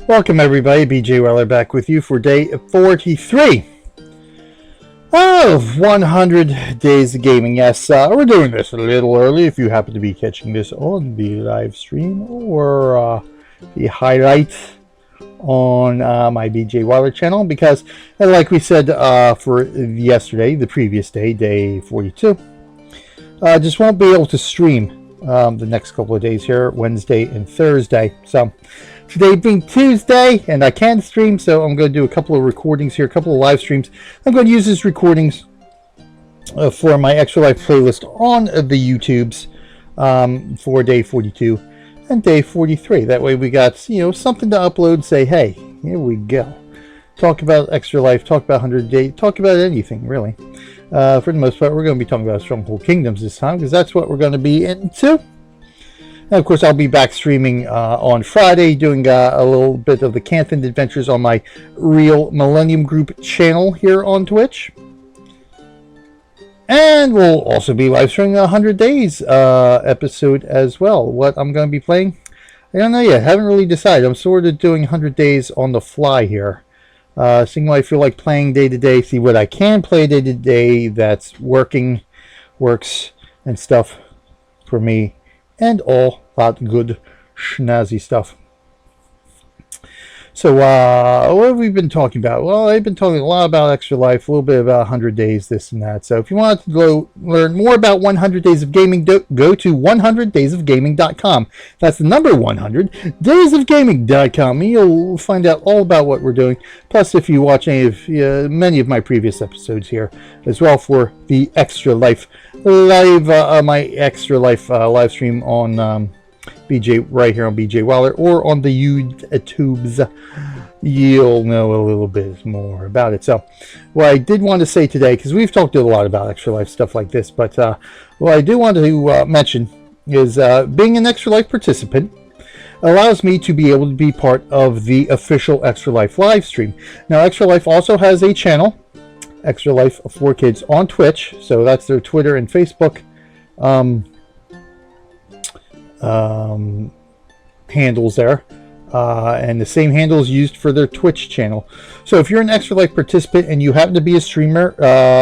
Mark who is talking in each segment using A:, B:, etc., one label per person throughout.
A: Welcome everybody, BJ Weller back with you for day 43 of 100 Days of Gaming. Yes, we're doing this a little early if you happen to be catching this on the live stream or the highlight on my BJ Weller channel, because like we said for yesterday, the previous day, day 42, just won't be able to stream the next couple of days here, Wednesday and Thursday. So today being Tuesday, and I can stream, so I'm going to do a couple of recordings here, a couple of live streams. I'm going to use these recordings for my Extra Life playlist on the YouTubes for day 42 and day 43. That way we got, something to upload, say, hey, here we go. Talk about Extra Life, talk about 100 Days, talk about anything, really. For the most part, we're going to be talking about Stronghold Kingdoms this time, because that's what we're going to be into. And of course, I'll be back streaming on Friday, doing a little bit of the Canthan Adventures on my Real Millennium Group channel here on Twitch. And we'll also be live streaming a 100 Days episode as well. What I'm going to be playing, I don't know yet. Haven't really decided. I'm sort of doing 100 Days on the fly here. Seeing what I feel like playing day to day, see what I can play day to day that's works, and stuff for me. And all that good schnazzy stuff. So what have we been talking about? Well, I've been talking a lot about Extra Life, a little bit about 100 Days, this and that. So if you want to go learn more about 100 Days of Gaming, go to 100daysofgaming.com. That's the number 100, daysofgaming.com. You'll find out all about what we're doing. Plus, if you watch many of my previous episodes here as well for the Extra Life live, my Extra Life live stream on BJ right here on BJ Weller or on the YouTubes, you'll know a little bit more about it. So what I did want to say today, because we've talked a lot about Extra Life stuff like this, but what I do want to mention is being an Extra Life participant allows me to be able to be part of the official Extra Life live stream. Now, Extra Life also has a channel, Extra Life for Kids, on Twitch. So that's their Twitter and Facebook handles there, and the same handles used for their Twitch channel. So if you're an Extra Life participant and you happen to be a streamer,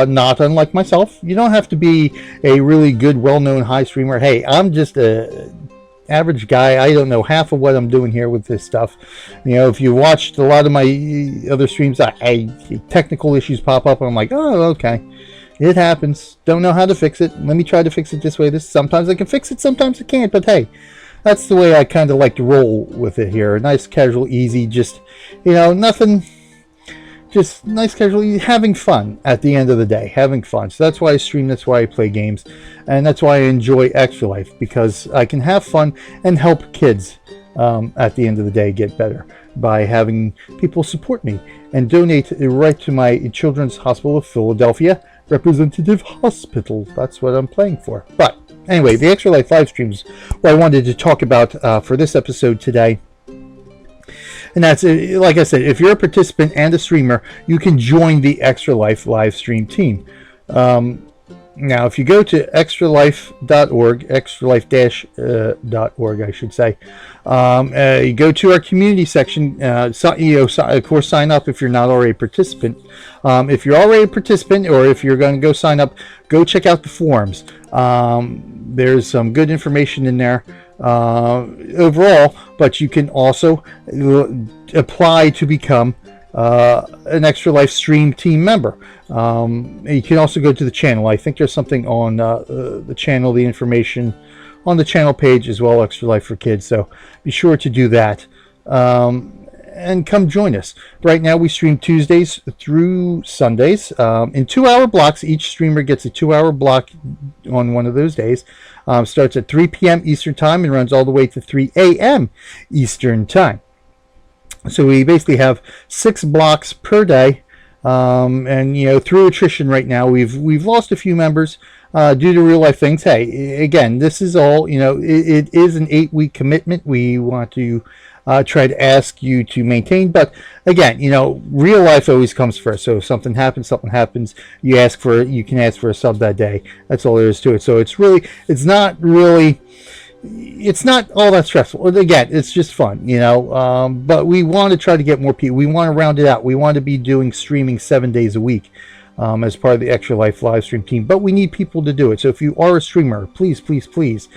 A: not unlike myself, you don't have to be a really good, well-known high streamer. Hey, I'm just a average guy. I don't know half of what I'm doing here with this stuff. If you watched a lot of my other streams, technical issues pop up and I'm like, oh, okay, it happens. Don't know how to fix it. Let me try to fix it this way. Sometimes I can fix it, sometimes I can't. But hey, that's the way I kind of like to roll with it here. Nice, casual, easy. Just, nothing. Just nice, casual, easy. Having fun at the end of the day. Having fun. So that's why I stream. That's why I play games. And that's why I enjoy Extra Life. Because I can have fun and help kids at the end of the day get better by having people support me and donate right to my Children's Hospital of Philadelphia Representative Hospital. That's what I'm playing for. But anyway, the Extra Life live streams, what I wanted to talk about for this episode today. And that's, like I said, if you're a participant and a streamer, you can join the Extra Life live stream team. Now, if you go to extralife.org, extralife-.org, I should say, you go to our community section, of course, sign up if you're not already a participant. If you're already a participant, or if you're going to go sign up, go check out the forums. There's some good information in there overall, but you can also apply to become an Extra Life stream team member. You can also go to the channel. I think there's something on the channel, the information on the channel page as well, Extra Life for Kids. So be sure to do that and come join us. Right now we stream Tuesdays through Sundays in 2-hour blocks. Each streamer gets a 2-hour block on one of those days. Starts at 3 p.m. Eastern Time and runs all the way to 3 a.m. Eastern Time. So we basically have 6 blocks per day, and through attrition right now we've lost a few members due to real life things. Hey, again, this is all it is an 8-week commitment. We want to try to ask you to maintain, but again, real life always comes first. So if something happens, you can ask for a sub that day. That's all there is to it. So it's not really it's not all that stressful. Again, it's just fun, you know. But we want to try to get more people. We want to round it out. We want to be doing streaming 7 days a week as part of the Extra Life live stream team. But we need people to do it. So if you are a streamer, please, please, please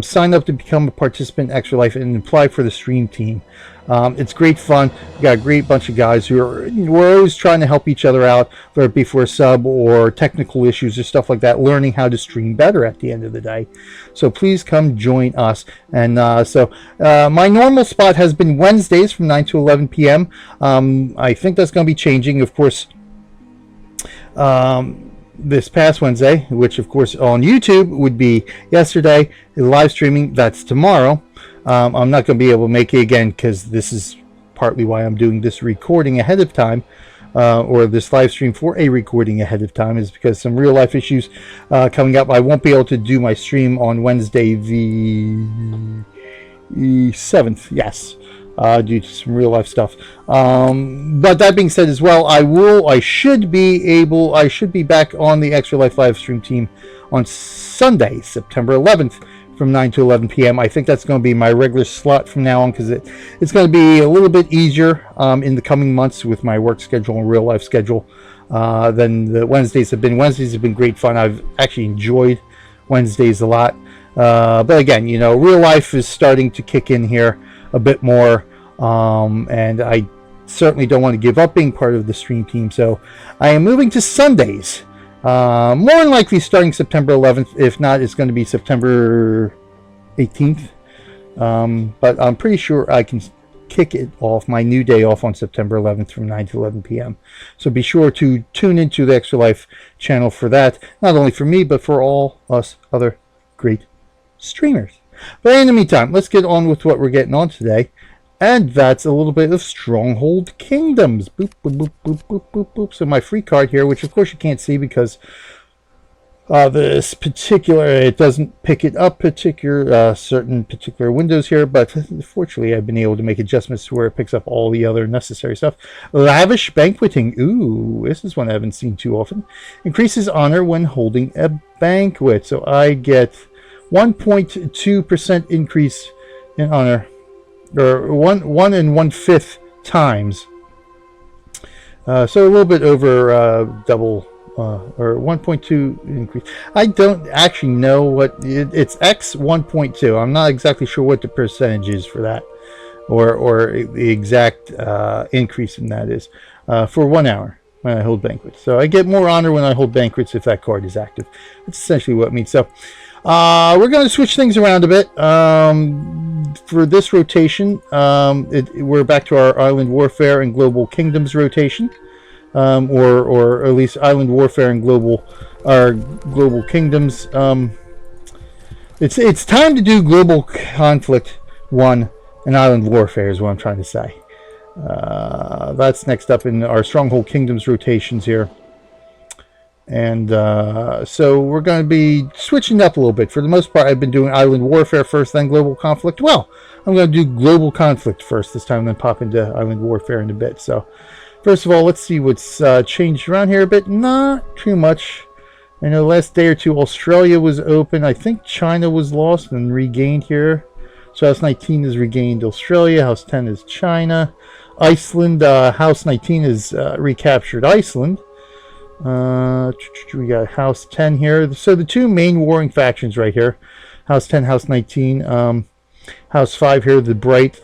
A: sign up to become a participant in Extra Life and apply for the stream team. It's great fun. We got a great bunch of guys who are, we're always trying to help each other out, whether it be for a sub or technical issues or stuff like that, learning how to stream better at the end of the day. So please come join us. And my normal spot has been Wednesdays from 9 to 11 p.m. I think that's going to be changing, of course. This past Wednesday, which of course on YouTube would be yesterday, live streaming, that's tomorrow. I'm not going to be able to make it again because this is partly why I'm doing this recording ahead of time, or this live stream for a recording ahead of time, is because some real life issues coming up. I won't be able to do my stream on Wednesday the 7th, yes, due to some real life stuff. But that being said as well, I should be back on the Extra Life live stream team on Sunday, September 11th. From 9 to 11 p.m. I think that's going to be my regular slot from now on, because it's going to be a little bit easier in the coming months with my work schedule and real life schedule than the Wednesdays have been. Wednesdays have been great fun. I've actually enjoyed Wednesdays a lot. But again, you know, real life is starting to kick in here a bit more, and I certainly don't want to give up being part of the stream team. So I am moving to Sundays. More than likely starting September 11th. If not, it's going to be September 18th. But I'm pretty sure I can kick it off, my new day off, on September 11th from 9 to 11 p.m. So be sure to tune into the Extra Life channel for that. Not only for me, but for all us other great streamers. But in the meantime, let's get on with what we're getting on today. And that's a little bit of Stronghold Kingdoms. Boop, boop, boop, boop, boop, boop, boop. So my free card here, which of course you can't see because this particular, it doesn't pick it up certain particular windows here, but fortunately I've been able to make adjustments to where it picks up all the other necessary stuff. Lavish Banqueting. Ooh, this is one I haven't seen too often. Increases honor when holding a banquet. So I get 1.2% increase in honor, or 1 1/5 times. So a little bit over double, or 1.2 increase. I don't actually know what it's X 1.2. I'm not exactly sure what the percentage is for that, or the exact increase in that is for 1 hour when I hold banquets. So I get more honor when I hold banquets if that card is active. That's essentially what it means. So we're going to switch things around a bit. For this rotation, we're back to our Island Warfare and Global Kingdoms rotation, or at least Island Warfare and Global Kingdoms. It's time to do Global Conflict 1 and Island Warfare is what I'm trying to say. That's next up in our Stronghold Kingdoms rotations here. And so we're going to be switching up a little bit. For the most part, I've been doing Island Warfare first, then Global Conflict. Well, I'm going to do Global Conflict first this time, then pop into Island Warfare in a bit. So first of all, let's see what's changed around here a bit. Not too much. I know last day or two Australia was open. I think China was lost and regained here. So House 19 is regained Australia. House 10 is China. Iceland, House 19 is recaptured Iceland. We got House 10 here. So the two main warring factions right here, House 10, House 19. House 5 here, the bright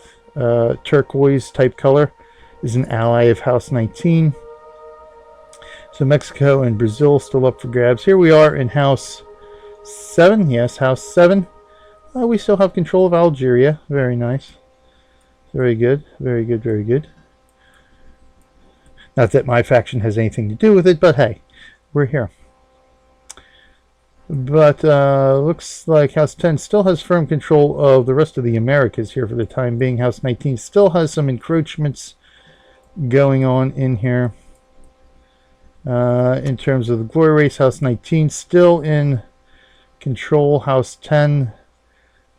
A: turquoise type color, is an ally of House 19. So Mexico and Brazil still up for grabs. Here we are in House 7. Yes, House 7. We still have control of Algeria. Very nice. Very good. Very good. Very good. Not that my faction has anything to do with it, but hey, we're here. But looks like House 10 still has firm control of the rest of the Americas here for the time being. House 19 still has some encroachments going on in here. In terms of the glory race, House 19 still in control. House 10,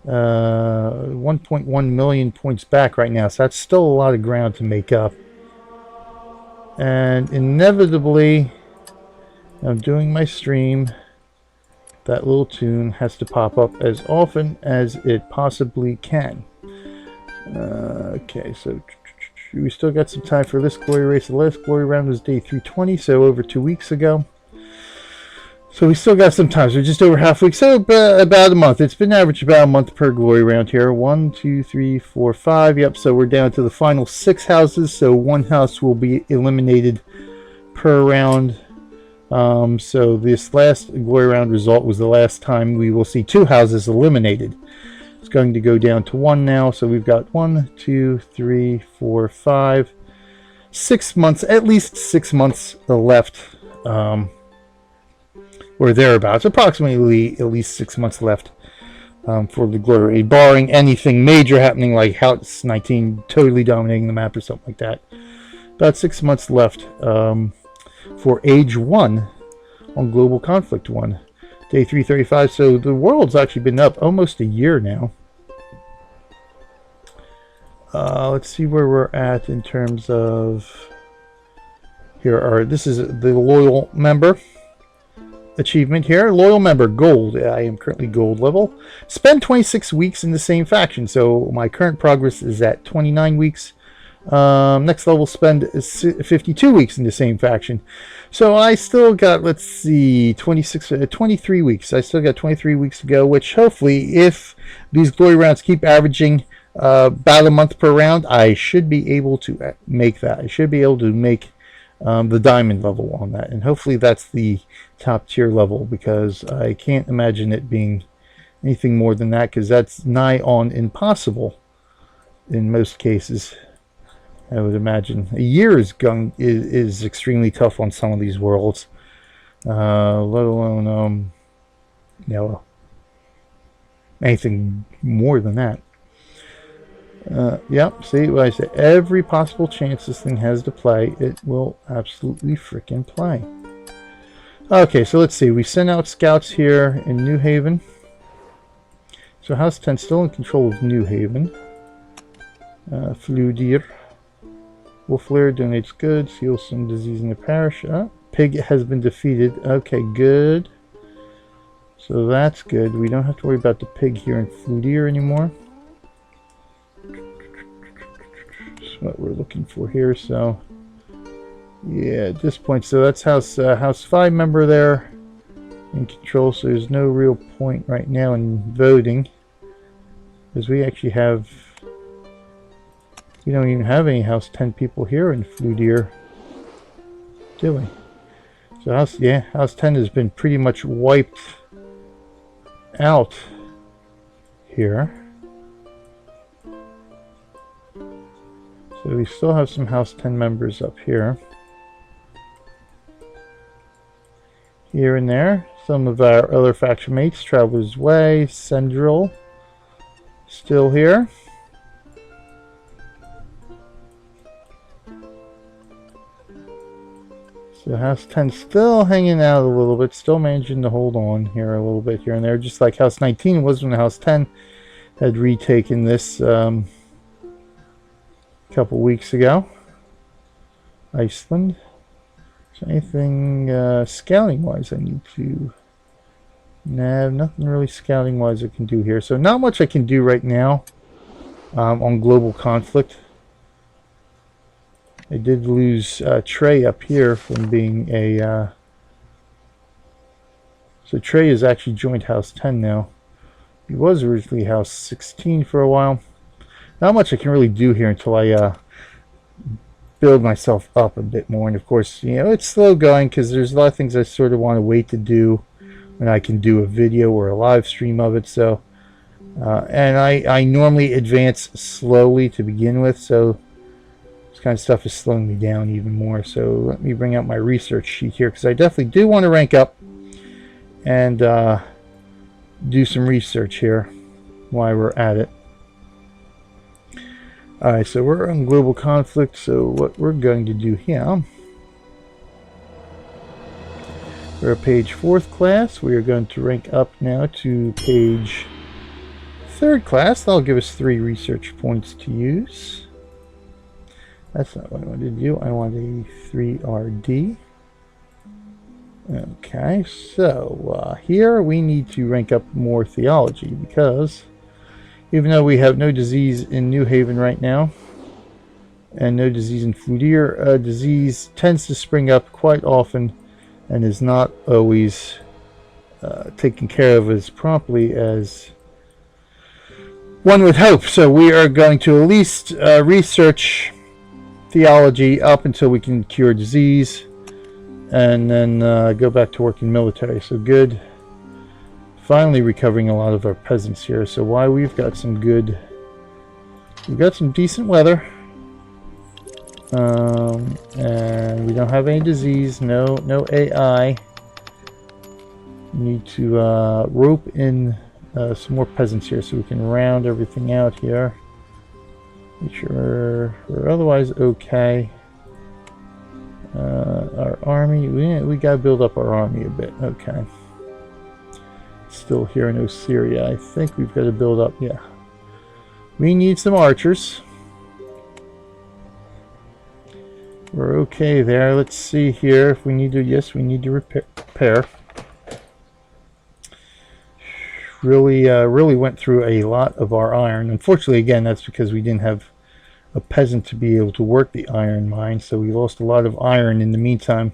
A: 1.1 million points back right now, so that's still a lot of ground to make up. And inevitably, I'm doing my stream, that little tune has to pop up as often as it possibly can. Okay, so we still got some time for this glory race. The last glory round was day 320, so over 2 weeks ago. So we still got some time. So we're just over half week, so about a month. It's been average about a month per glory round here. 1, 2, 3, 4, 5. Yep, so we're down to the final 6 houses. So 1 house will be eliminated per round. So this last glory round result was the last time we will see 2 houses eliminated. It's going to go down to 1 now. So we've got 1, 2, 3, 4, 5, 6 months, at least 6 months left. Or thereabouts, approximately at least 6 months left for the glory, barring anything major happening like House 19 totally dominating the map or something like that. About 6 months left for Age 1 on Global Conflict 1, day 335. So the world's actually been up almost a year now. Let's see where we're at in terms of. This is the loyal member achievement here. Loyal member gold. I am currently gold level. Spend 26 weeks in the same faction. So my current progress is at 29 weeks. Next level spend is 52 weeks in the same faction. So I still got, let's see, 23 weeks. I still got 23 weeks to go, which hopefully, if these glory rounds keep averaging about a month per round, I should be able to make that. I should be able to make the diamond level on that, and hopefully that's the top tier level, because I can't imagine it being anything more than that, because that's nigh on impossible in most cases. I would imagine a year is extremely tough on some of these worlds, let alone anything more than that. Yep, see what I say. Every possible chance this thing has to play, it will absolutely frickin' play. Okay, so let's see. We sent out scouts here in New Haven. So House 10 still in control of New Haven. Fludir. Wolflair donates goods. Heals some disease in the parish. Pig has been defeated. Okay, good. So that's good. We don't have to worry about the pig here in Fludir anymore. What we're looking for here. So yeah, at this point, so that's house 5 member there in control, so there's no real point right now in voting, because we actually have, we don't even have any house 10 people here in Fludir, do we? So house 10 has been pretty much wiped out here. So we still have some House 10 members up here. Here and there. Some of our other faction mates. Traveler's Way, Sendril, still here. So House 10 still hanging out a little bit. Still managing to hold on here a little bit here and there. Just like House 19 was when House 10 had retaken this couple weeks ago. Iceland. So anything scouting wise I need to? No, nothing really scouting wise I can do here. So not much I can do right now on global conflict. I did lose Trey up here from being a so Trey has actually joined House 10 now. He was originally House 16 for a while. Not much I can really do here until I build myself up a bit more. And of course, you know, it's slow going because there's a lot of things I sort of want to wait to do when I can do a video or a live stream of it. So, and I normally advance slowly to begin with, so this kind of stuff is slowing me down even more. So let me bring out my research sheet here, because I definitely do want to rank up and do some research here while we're at it. Alright, so we're on global conflict, so what we're going to do here, we're at page 4th class. We are going to rank up now to page 3rd class. That'll give us 3 research points to use. That's not what I wanted to do. I want a 3RD. Okay, so here we need to rank up more theology, because even though we have no disease in New Haven right now and no disease in Fludier, disease tends to spring up quite often and is not always taken care of as promptly as one would hope. So we are going to at least research theology up until we can cure disease, and then go back to working military. So good. Finally recovering a lot of our peasants here. So why we've got some decent weather, and we don't have any disease. No AI. We need to rope in some more peasants here so we can round everything out here. Make sure we're otherwise okay. Our army, we gotta build up our army a bit. Okay. Still here in Ossyria. I think we've got to build up. Yeah. We need some archers. We're okay there. Let's see here if we need to. Yes, we need to repair. Really went through a lot of our iron. Unfortunately, again, that's because we didn't have a peasant to be able to work the iron mine, so we lost a lot of iron in the meantime,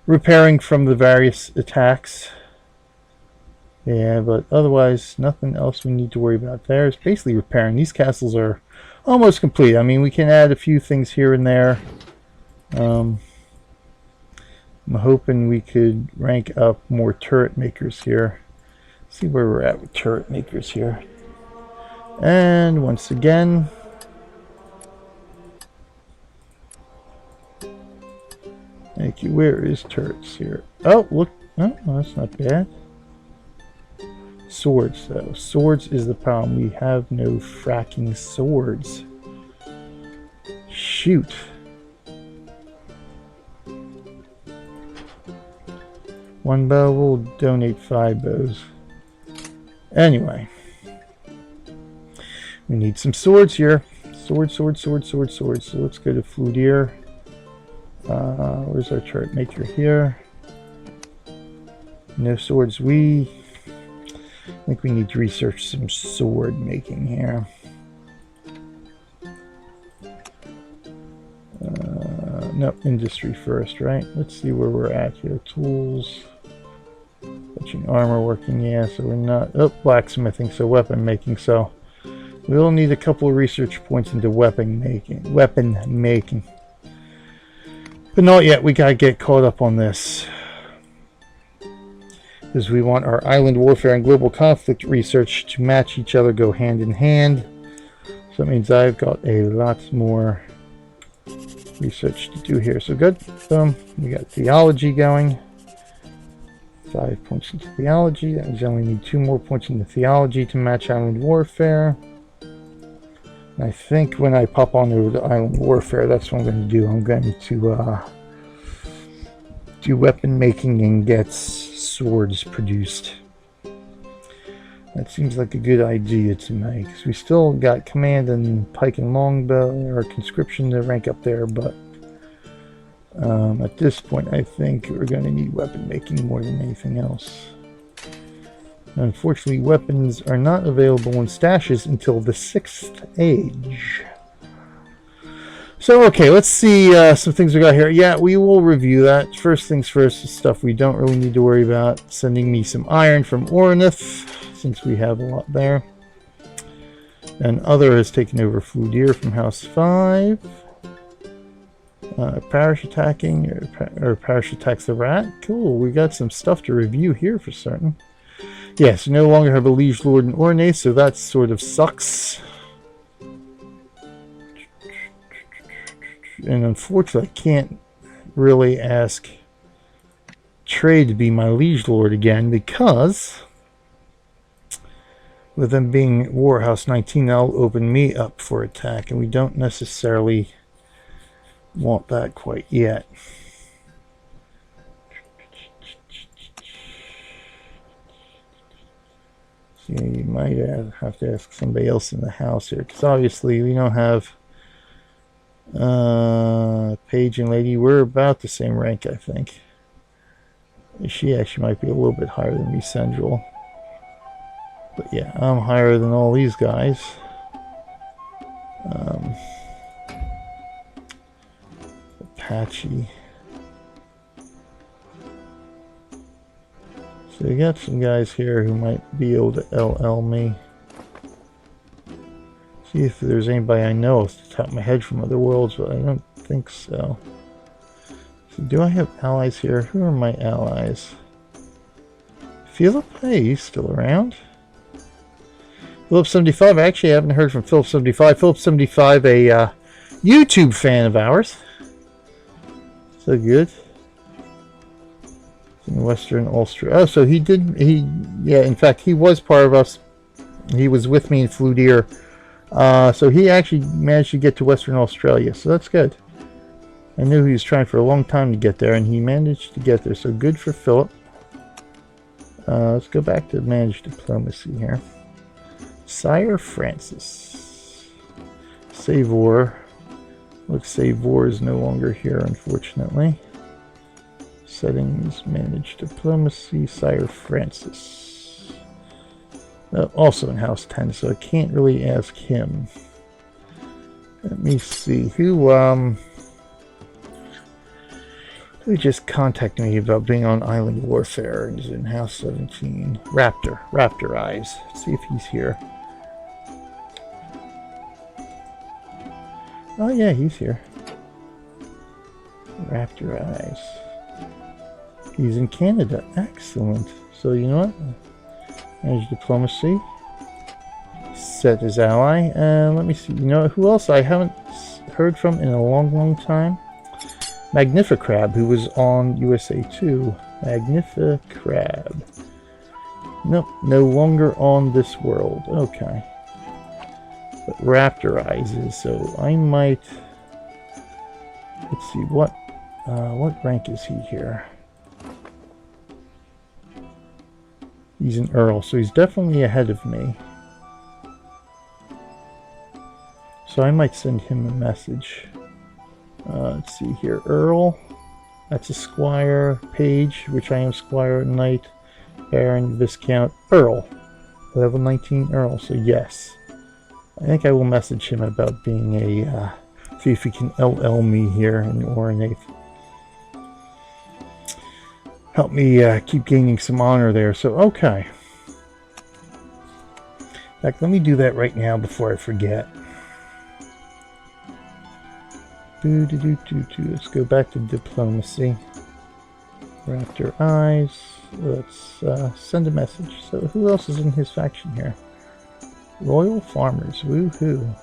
A: repairing from the various attacks. Yeah, but otherwise nothing else we need to worry about there. It's basically repairing. These castles are almost complete. I mean, we can add a few things here and there. I'm hoping we could rank up more turret makers here. See where we're at with turret makers here. And once again, thank you. Where is turrets here? Oh, look. Oh, that's not bad. Swords, though. Swords is the problem. We have no fracking swords. Shoot. One bow will donate 5 bows. Anyway. We need some swords here. Swords. So let's go to Fludier. Where's our turret maker here? No swords. I think we need to research some sword making here. No, industry first, right? Let's see where we're at here. Tools. Touching armor working, yeah, so we're not... Oh, blacksmithing, so weapon making, so... We'll need a couple of research points into weapon making. But not yet, we gotta get caught up on this. Because we want our island warfare and global conflict research to match each other, go hand in hand. So that means I've got a lot more research to do here. So good. Boom. We got theology going. 5 points into theology. That means I only need 2 more points into theology to match island warfare. And I think when I pop on over to island warfare, that's what I'm going to do. I'm going to do weapon making and get swords produced. That seems like a good idea to me, because we still got command and pike and longbow or conscription to rank up there, but at this point I think we're going to need weapon making more than anything else. Unfortunately, weapons are not available in stashes until the 6th age. So, okay, let's see some things we got here. Yeah, we will review that. First things first, stuff we don't really need to worry about. Sending me some iron from Ornith, since we have a lot there. And other has taken over Fludier from House 5. Parish attacking, or Parish attacks the rat. Cool, we got some stuff to review here for certain. Yes, we no longer have a liege lord in Ornith, so that sort of sucks. And unfortunately, I can't really ask Trade to be my liege lord again, because with them being Warhouse 19, that'll open me up for attack, and we don't necessarily want that quite yet. So you might have to ask somebody else in the house here, because obviously we don't have Page and Lady. We're about the same rank, I think. She actually might be a little bit higher than me, Central. But yeah, I'm higher than all these guys. Apache. So you got some guys here who might be able to LL me. See if there's anybody I know off the top of my head from other worlds, but I don't think so. So do I have allies here? Who are my allies? Philip? Hey, he's still around. Philip75. Actually, I haven't heard from Philip75. Philip75, a YouTube fan of ours. So good. In Western Ulster. Oh, so yeah, in fact, he was part of us. He was with me in Fludier. So he actually managed to get to Western Australia. So that's good. I knew he was trying for a long time to get there, and he managed to get there. So good for Philip. Let's go back to managed diplomacy here. Sire Francis. Save war. Looks save war is no longer here, unfortunately. Settings, managed diplomacy, Sire Francis. Also in House 10, so I can't really ask him. Let me see. Who just contacted me about being on Island Warfare and is in House 17? Raptor Eyes. Let's see if he's here. Oh yeah, he's here. Raptor Eyes. He's in Canada. Excellent. So you know what? Manage diplomacy. Set as ally. And let me see. You know who else I haven't heard from in a long time? Magnificrab, who was on USA 2. Magnificrab. Nope, no longer on this world. Okay. But Raptor Eyes is, so I might... Let's see, what rank is he here? He's an Earl, so he's definitely ahead of me. So I might send him a message. Let's see here. Earl. That's a Squire. Page, which I am Squire, Knight, Baron, Viscount, Earl. Level 19 Earl, so yes. I think I will message him about being a... see if he can LL me here in Orinath. Help me keep gaining some honor there. So, okay. In fact, let me do that right now before I forget. Let's go back to diplomacy. Raptor Eyes. Let's send a message. So, who else is in his faction here? Royal Farmers. Woohoo.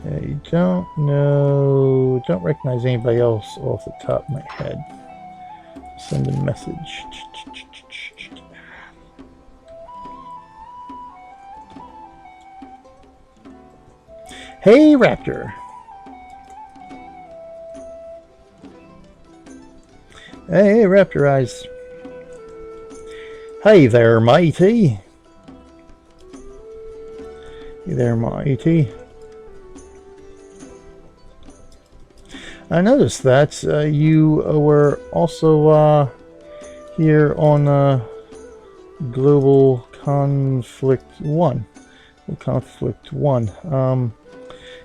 A: I don't recognize anybody else off the top of my head. Send a message. Hey, Raptor. Hey, Raptor Eyes. Hey there, matey. Hey there, matey. I noticed that you were also here on Global Conflict 1. Conflict 1.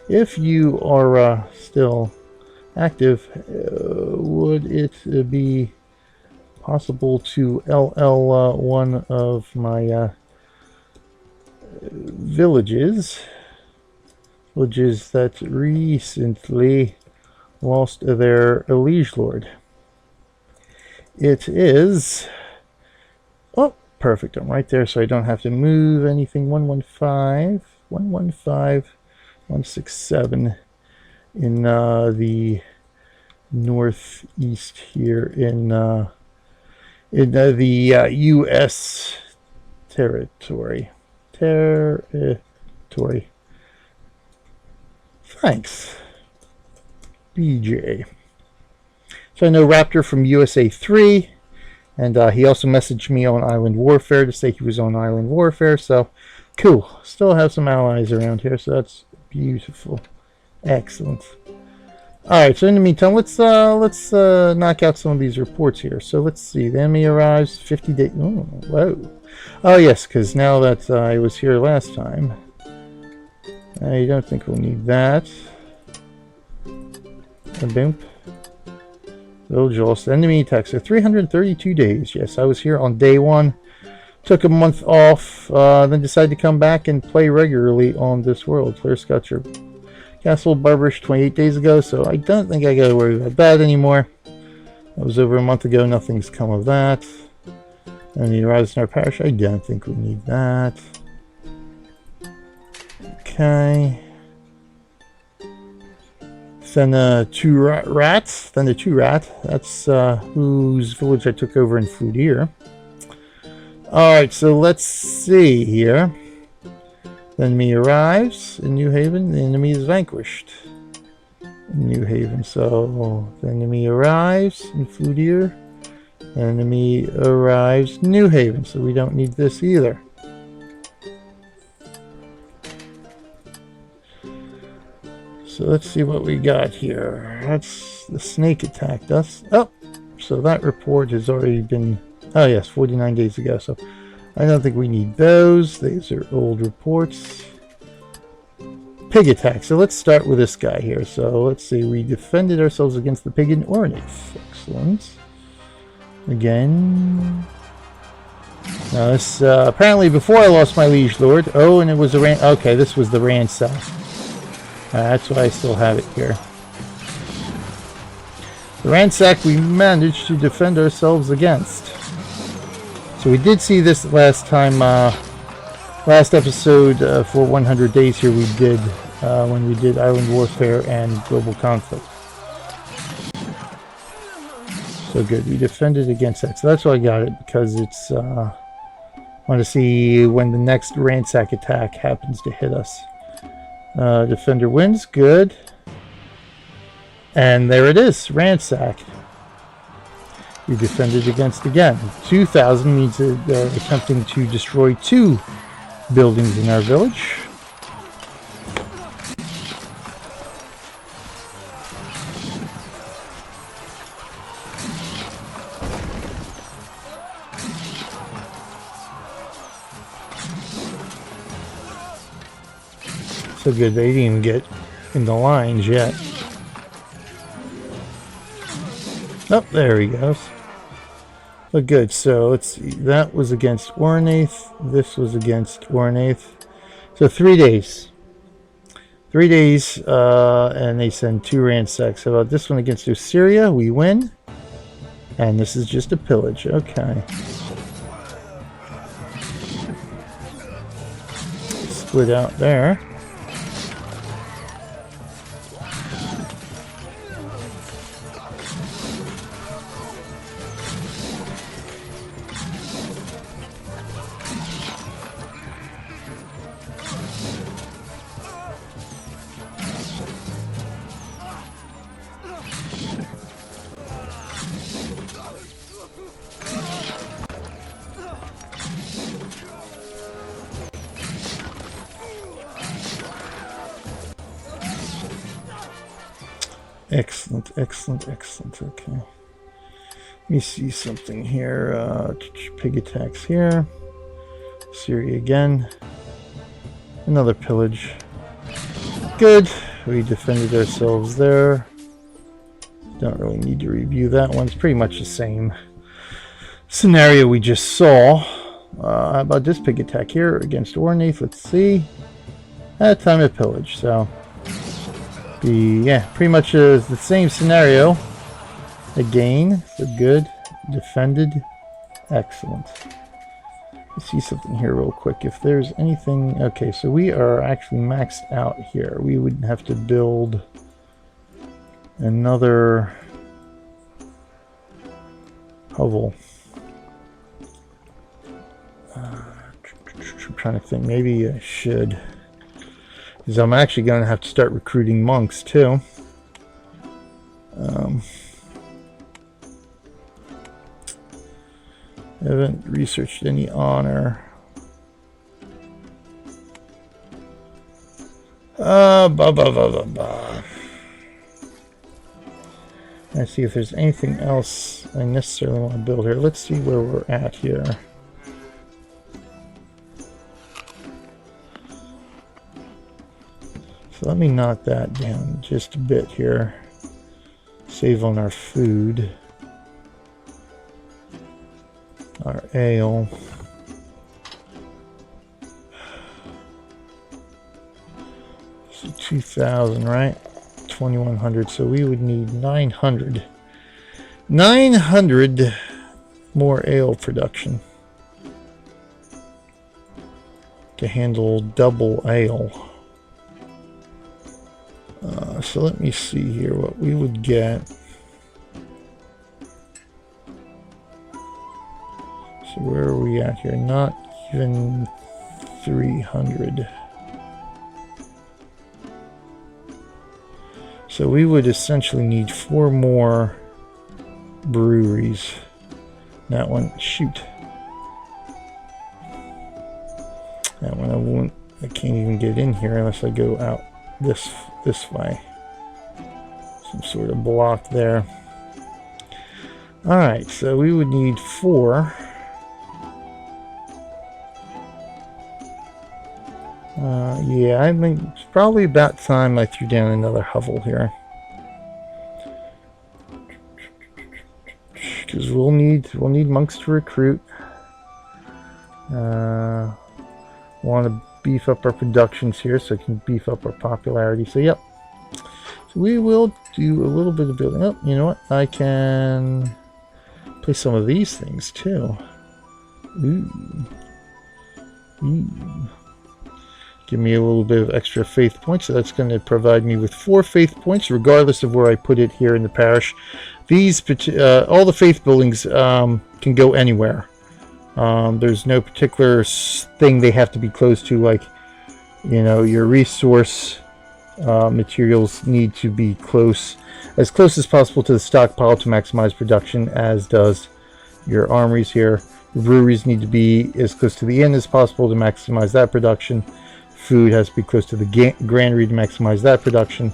A: If you are still active, would it be possible to LL one of my villages that recently lost their liege lord? It is... Oh, perfect. I'm right there, so I don't have to move anything. 115, 167 in the northeast here in the U.S. territory. Thanks, BJ. So I know Raptor from USA 3, and he also messaged me on Island Warfare to say he was on Island Warfare, so cool. Still have some allies around here, so that's beautiful. Excellent. All right. So in the meantime, let's knock out some of these reports here. So let's see. The enemy arrives 50 days. Oh, whoa. Oh yes, because now that I was here last time, I don't think we'll need that. Boom. Village lost. Enemy attacks. So 332 days. Yes, I was here on day 1. Took a month off, then decided to come back and play regularly on this world. Lairs got your castle barbarish 28 days ago, so I don't think I gotta worry about that anymore. That was over a month ago. Nothing's come of that. Enemy arrives in our parish. I don't think we need that. Okay. Then 2 rats. Then the 2 rat. That's whose village I took over in Fudir. Alright, so let's see here. The enemy arrives in New Haven. The enemy is vanquished in New Haven. So the enemy arrives in Fudir. The enemy arrives in New Haven. So we don't need this either. So let's see what we got here. That's the snake attacked us. Oh, so that report has already been... Oh yes, 49 days ago. So I don't think we need those. These are old reports. Pig attack. So let's start with this guy here. So let's see. We defended ourselves against the pig in Ornaith. Excellent. Again. Now this apparently before I lost my liege lord. Oh, and it was a okay. This was the ransack. That's why I still have it here. The ransack we managed to defend ourselves against. So we did see this last time, last episode for 100 days here we did, when we did Island Warfare and Global Conflict. So good, we defended against that. So that's why I got it, because it's, I want to see when the next ransack attack happens to hit us. Defender wins, good. And there it is, ransack. We defended against again. 2,000 means they're attempting to destroy 2 buildings in our village. So good, they didn't even get in the lines yet. Oh, there he goes. But good, so let's see. That was against Ornaith. This was against Ornaith. So 3 days. 3 days, and they send 2 ransacks. How about this one against Assyria? We win. And this is just a pillage. Okay. Split out there. Excellent, excellent, excellent. Okay. Let me see something here. Pig attacks here. Syria again. Another pillage. Good. We defended ourselves there. Don't really need to review that one. It's pretty much the same scenario we just saw. How about this pig attack here against Ornaith? Let's see. At time of pillage, so... Yeah, pretty much the same scenario. Again, so good. Defended. Excellent. Let's see something here real quick. If there's anything... Okay, so we are actually maxed out here. We would have to build another hovel. I'm trying to think. Maybe I should... Because I'm actually going to have to start recruiting monks too. Haven't researched any honor. Let's see if there's anything else I necessarily want to build here. Let's see where we're at here. So let me knock that down just a bit here. Save on our food. Our ale. So 2,000, right? 2,100. So we would need 900. 900 more ale production to handle double ale. So let me see here what we would get. So where are we at here? Not even 300. So we would essentially need 4 more breweries. That one, shoot. That one I can't even get in here unless I go out this way. Some sort of block there. Alright, so we would need 4. Yeah, I think it's probably about time I threw down another hovel here. Because we'll need monks to recruit. Want to beef up our productions here so it can beef up our popularity. So yep. So we will do a little bit of building. Oh, you know what? I can play some of these things too. Ooh. Ooh. Give me a little bit of extra faith points, so that's going to provide me with 4 faith points, regardless of where I put it here in the parish. These, all the faith buildings can go anywhere. There's no particular thing they have to be close to, like, you know, your resource materials need to be as close as possible to the stockpile to maximize production, as does your armories here. The breweries need to be as close to the inn as possible to maximize that production. Food has to be close to the granary to maximize that production.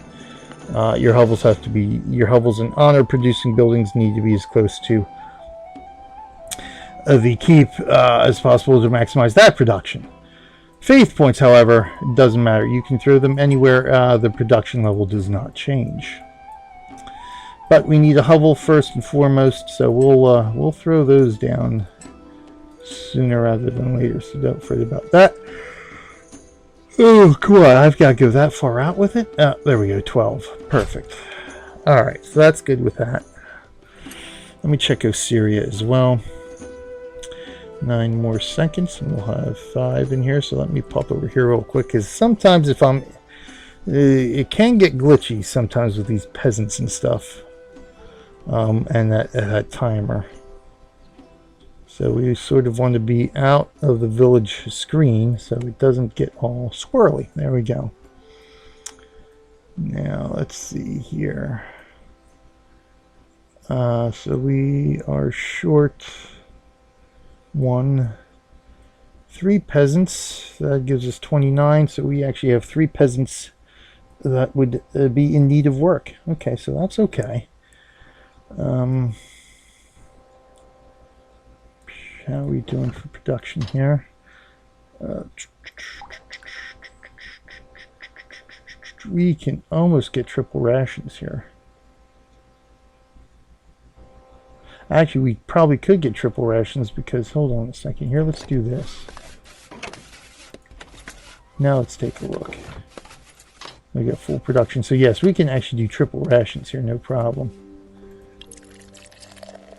A: Your hovels and honor producing buildings need to be as close to the keep as possible to maximize that production. Faith points, however, doesn't matter. You can throw them anywhere. The production level does not change. But we need a hovel first and foremost, so we'll throw those down sooner rather than later. So don't fret about that. Oh, cool. I've got to go that far out with it. There we go, 12. Perfect. Alright, so that's good with that. Let me check Ossyria as well. 9 more seconds, and we'll have 5 in here. So let me pop over here real quick, because sometimes if I'm... it can get glitchy sometimes with these peasants and stuff. And that timer. So we sort of want to be out of the village screen so it doesn't get all swirly. There we go. Now let's see here. So we are short 3 peasants. That gives us 29. So we actually have 3 peasants that would be in need of work. Okay, so that's okay. How are we doing for production here? We can almost get triple rations here. Actually, we probably could get triple rations because, hold on a second here, let's do this. Now let's take a look. We got full production. So yes, we can actually do triple rations here, no problem.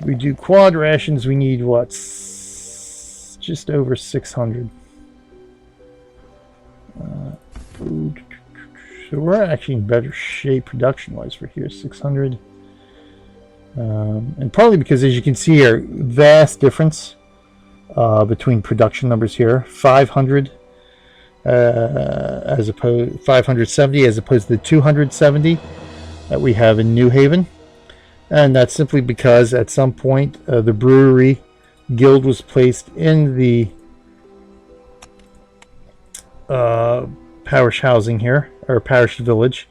A: We do quad rations, we need what? Just over 600. Food. So we're actually in better shape production-wise for here, 600. And partly because, as you can see here, vast difference between production numbers here. 500 as opposed 570 as opposed to the 270 that we have in New Haven. And that's simply because at some point the brewery guild was placed in the parish housing here, or parish village,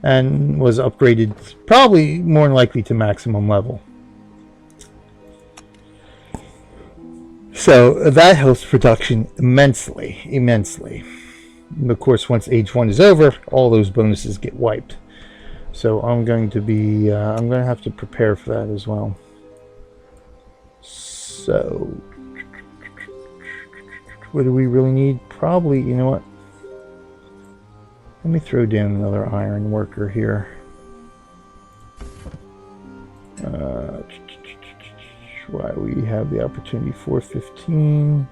A: and was upgraded probably more than likely to maximum level. So that helps production immensely. And of course, once age 1 is over, all those bonuses get wiped. So I'm going to be, I'm going to have to prepare for that as well. So, what do we really need? Probably, you know what? Let me throw down another iron worker here. Why we have the opportunity 415.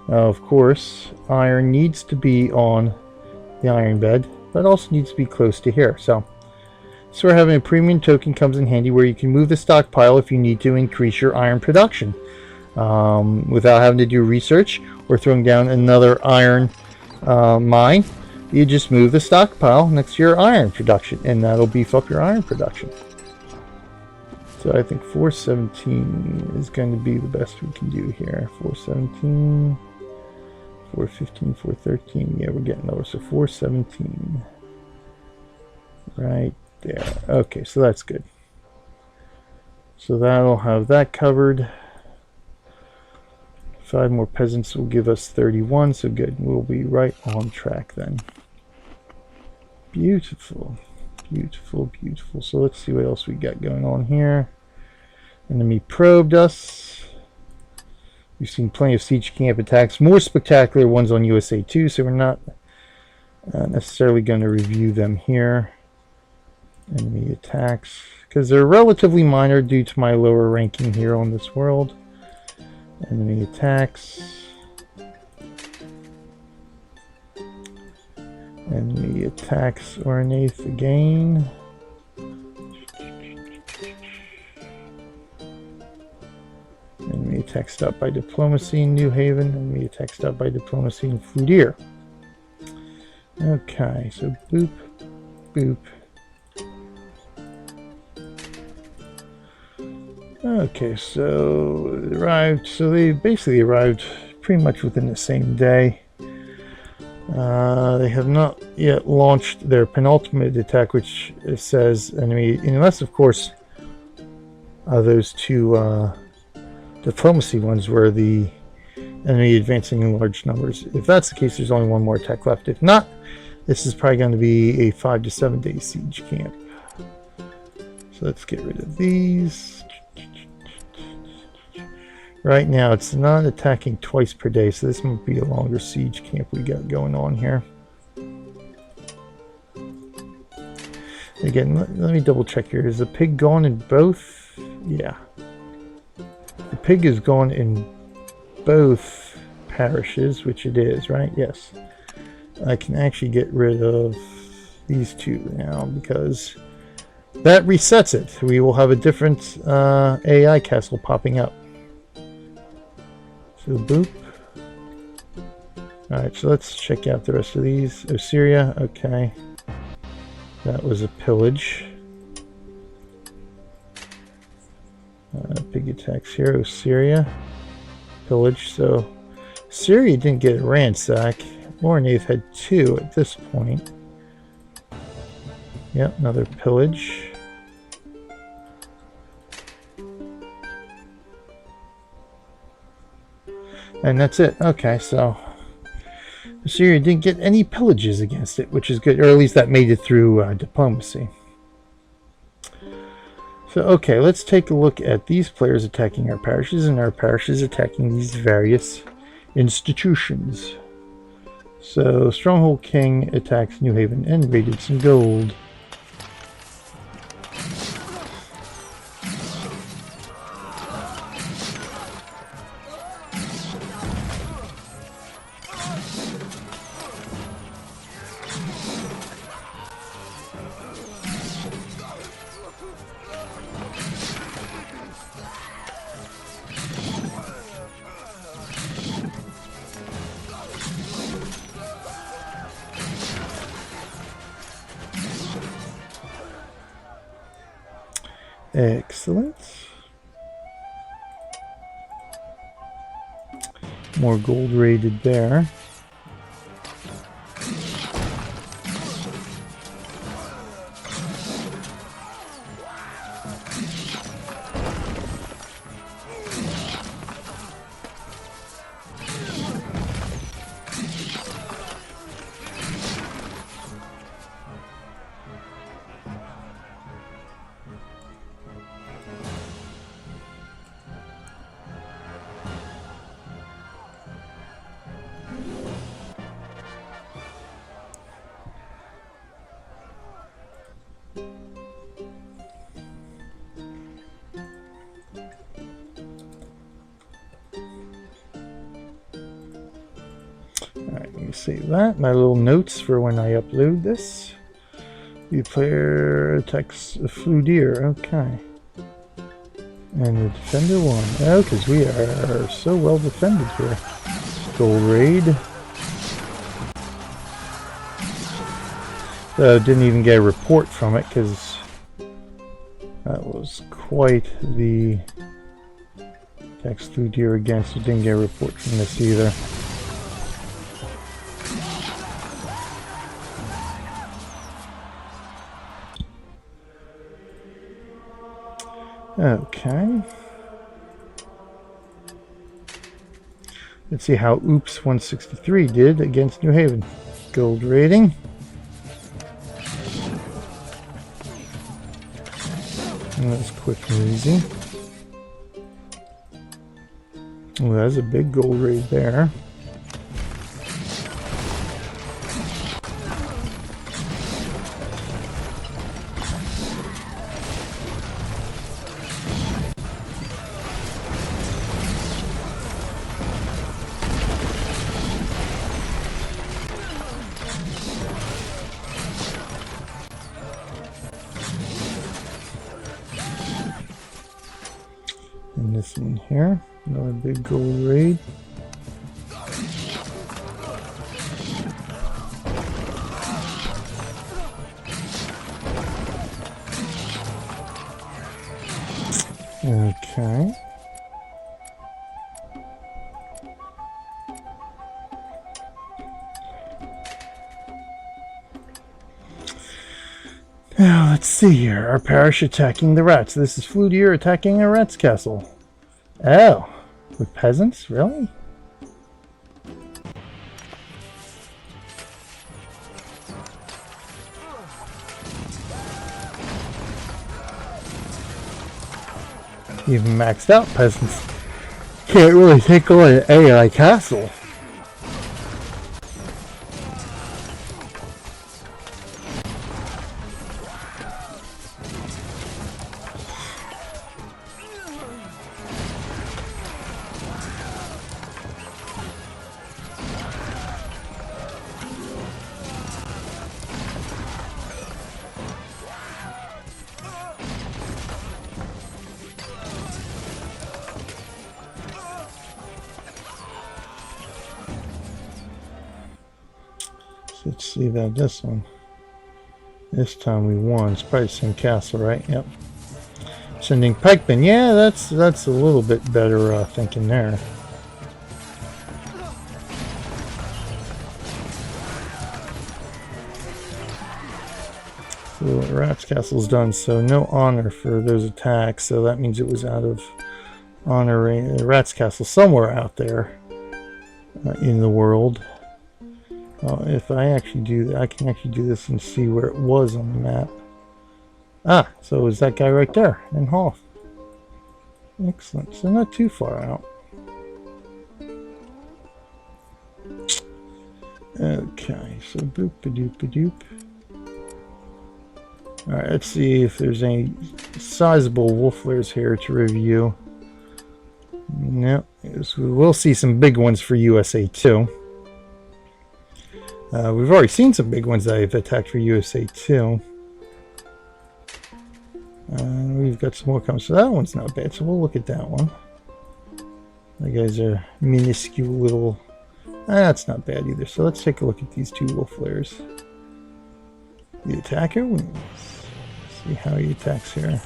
A: Of course, iron needs to be on the iron bed, but also needs to be close to here. So having a premium token comes in handy where you can move the stockpile if you need to increase your iron production without having to do research or throwing down another iron mine. You just move the stockpile next to your iron production, and that'll beef up your iron production. So I think 417 is going to be the best we can do here. 417, 415, 413. Yeah, we're getting lower. So 417. Right there. Okay, so that's good. So that'll have that covered. 5 more peasants will give us 31. So good. We'll be right on track then. Beautiful. Beautiful, beautiful. So let's see what else we got going on here. Enemy probed us. We've seen plenty of siege camp attacks. More spectacular ones on USA 2, so we're not necessarily going to review them here. Enemy attacks, because they're relatively minor due to my lower ranking here on this world. Enemy attacks. Enemy attacks Ornaith again. Enemy attack stopped by diplomacy in New Haven. Enemy attack stopped by diplomacy in Fludier. Okay, so boop, boop. Okay, so they arrived. So they basically arrived pretty much within the same day. They have not yet launched their penultimate attack, which says enemy, unless of course those two diplomacy ones were the enemy advancing in large numbers. If that's the case, there's only one more attack left. If not, this is probably going to be a 5 to 7 day siege camp. So let's get rid of these. Right now, it's not attacking twice per day, so this might be a longer siege camp we got going on here. Again, let me double check here. Is the pig gone in both? Yeah. The pig is gone in both parishes, which it is, right? Yes. I can actually get rid of these two now because that resets it. We will have a different AI castle popping up. So boop. Alright, so let's check out the rest of these. Ossyria, okay. That was a pillage. Big attacks here. Ossyria. Pillage. So Syria didn't get a ransack. Ornaith had 2 at this point. Yep, another pillage. And that's it. Okay, so Assyria didn't get any pillages against it, which is good. Or at least that made it through diplomacy. So, okay, let's take a look at these players attacking our parishes and our parishes attacking these various institutions. So, Stronghold King attacks New Haven and raided some gold. Excellent. More gold raided there. me save that. My little notes for when I upload this. The player attacks a flew deer. Okay. And the defender won. Oh, because we are so well defended here. Gold raid. Didn't even get a report from it because that was quite the attacks flew deer against. You didn't get a report from this either. Okay. Let's see how Oops 163 did against New Haven. Gold rating. And that's quick and easy. Oh, that's a big gold raid there. And this one here, another big gold raid. Okay. Now let's see here. Our parish attacking the rats. This is flew deer attacking a rat's castle. Oh, with peasants? Really? Even maxed out peasants can't really take on an AI castle. Let's see about this one. This time we won. It's probably the same castle, right? Yep. Sending pikemen. Yeah, that's a little bit better thinking there. So the Rat's Castle's done, so no honor for those attacks, so that means it was out of honor. The Rat's Castle somewhere out there in the world. If I actually do that, I can actually do this and see where it was on the map. Ah, so it was that guy right there in Hoth. Excellent, so not too far out. Okay, so boop-a-doop-a-doop. Alright, let's see if there's any sizable wolf lairs here to review. No, we'll see some big ones for USA 2. We've already seen some big ones that I've attacked for USA 2. We've got some more coming, so that one's not bad, so we'll look at that one. The guys are minuscule little... that's not bad either, so let's take a look at these two wolf lairs. The attacker wins. See how he attacks here.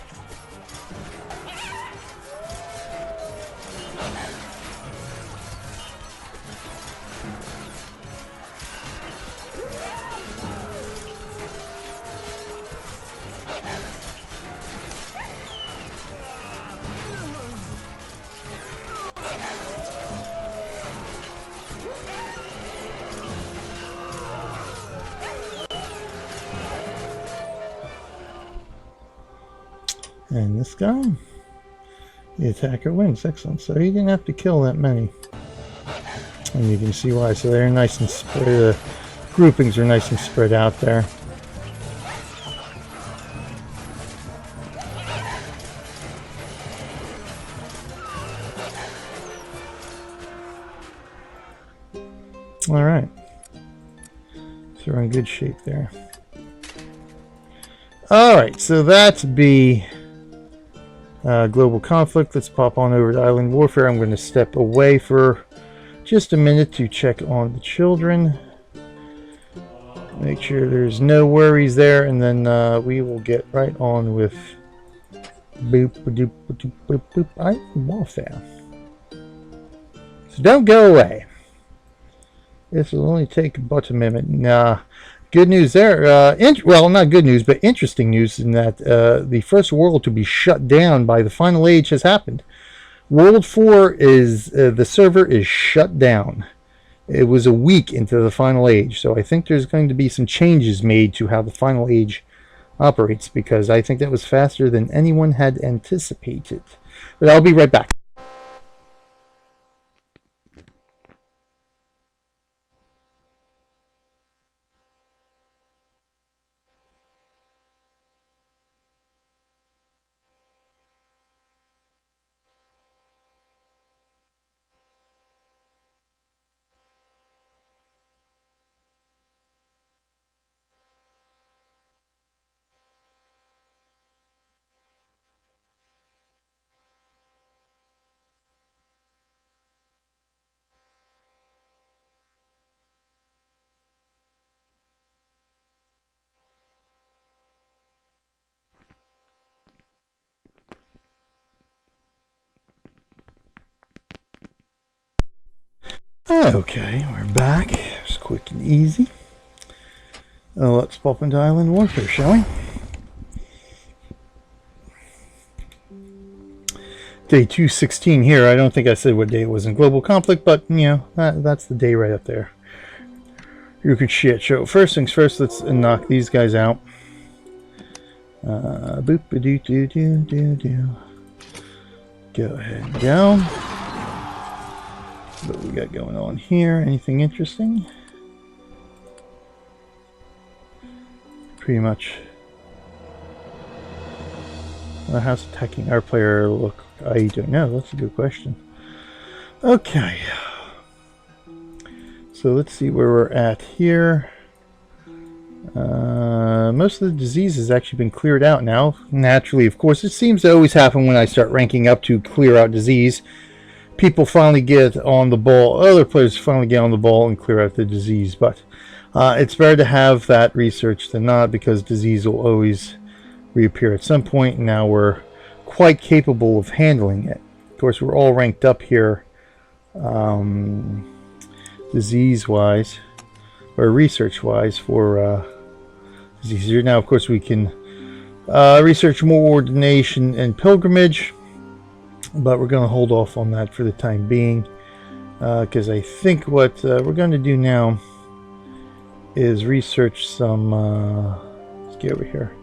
A: And this guy, the attacker wins. Excellent. So he didn't have to kill that many. And you can see why. So they're nice and spread. The groupings are nice and spread out there. All right. So we're in good shape there. Alright, so that's B. Global conflict. Let's pop on over to island warfare. I'm going to step away for just a minute to check on the children. Make sure there's no worries there, and then we will get right on with island warfare. So don't go away. This will only take about a minute. Nah. Good news there. Well, not good news, but interesting news in that the first world to be shut down by the final age has happened. World 4 is the server is shut down. It was a week into the final age, so I think there's going to be some changes made to how the final age operates, because I think that was faster than anyone had anticipated. But I'll be right back. Okay, we're back. It's quick and easy. Let's pop into island warfare, shall we? Day 216 here. I don't think I said what day it was in global conflict, but you know, that's the day right up there. You could shit show. First things first, let's knock these guys out. Boop a doo doo doo doo doo. Go ahead and go. What we got going on here? Anything interesting? Pretty much. How's attacking our player look? I don't know. That's a good question. Okay. So let's see where we're at here. Most of the disease has actually been cleared out now. Naturally, of course, it seems to always happen when I start ranking up to clear out disease. People finally get on the ball, other players finally get on the ball and clear out the disease, but it's better to have that research than not, because disease will always reappear at some point. Now we're quite capable of handling it. Of course, we're all ranked up here disease wise or research wise for disease here. Now of course we can research more ordination and pilgrimage, but we're going to hold off on that for the time being, because I think what we're going to do now is research some let's get over here,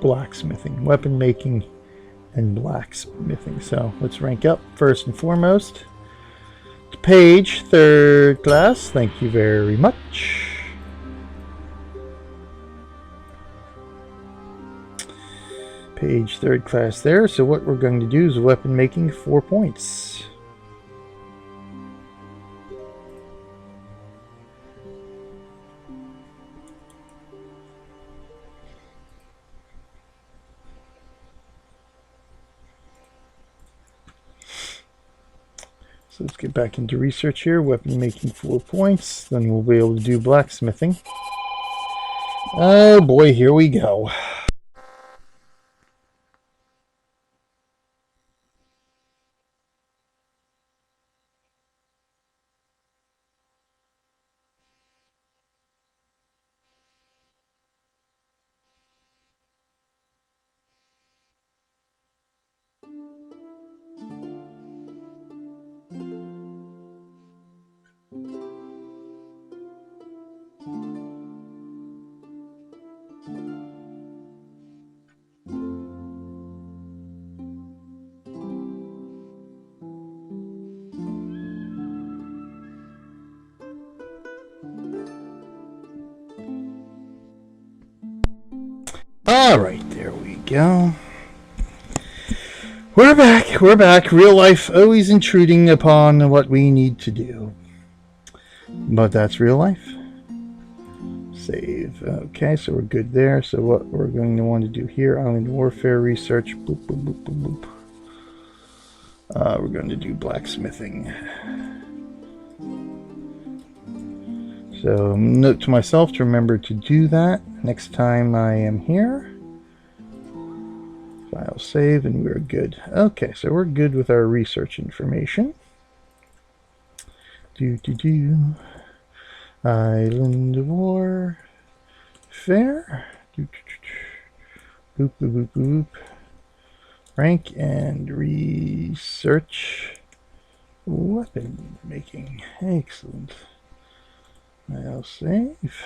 A: blacksmithing, weapon making, and blacksmithing. So let's rank up first and foremost to page 3rd class. Thank you very much. Page 3rd class there. So what we're going to do is weapon making, 4 points. So let's get back into research here. Weapon making, 4 points. Then we'll be able to do blacksmithing. Oh boy, here we go. Alright, there we go. We're back, we're back. Real life always intruding upon what we need to do. but that's real life. Save. Okay, so we're good there. So what we're going to want to do here, Island Warfare Research. Boop, boop, boop, boop, boop. We're going to do blacksmithing. So note to myself to remember to do that next time I am here. File save, and we're good. Okay, so we're good with our research information. Island War Fair. Boop, boop, boop, boop. Rank and research. Weapon making. Excellent. I'll save.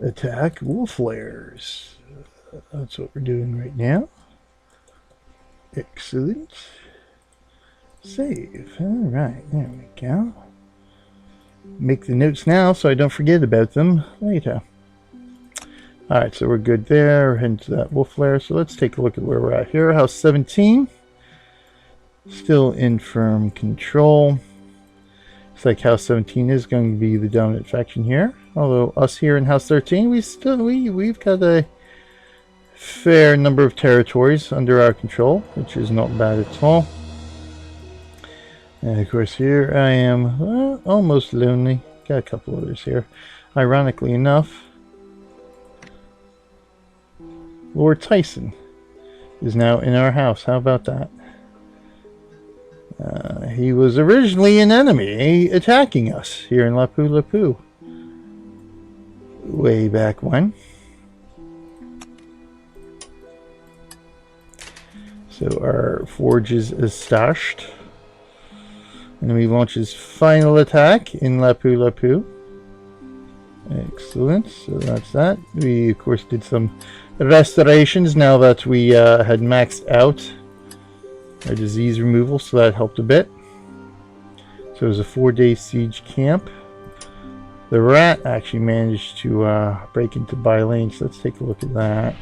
A: Attack wolf lairs. That's what we're doing right now. Excellent. Save. Alright, there we go. Make the notes now so I don't forget about them later. Alright, so we're good there. We're heading to that wolf lair. So let's take a look at where we're at here. House 17. Still in firm control. Looks like House 17 is going to be the dominant faction here. Although us here in House 13, we've got a fair number of territories under our control, which is not bad at all. And of course here I am almost lonely. Got a couple others here. Ironically enough, Lord Tyson is now in our house. How about that? He was originally an enemy attacking us here in Lapu Lapu. Way back when. So our forge is stashed. Enemy launches final attack in Lapu Lapu. Excellent. So that's that. We of course did some restorations now that we had maxed out our disease removal, so that helped a bit. So it was a 4-day siege camp. The rat actually managed to break into Bylane, so let's take a look at that.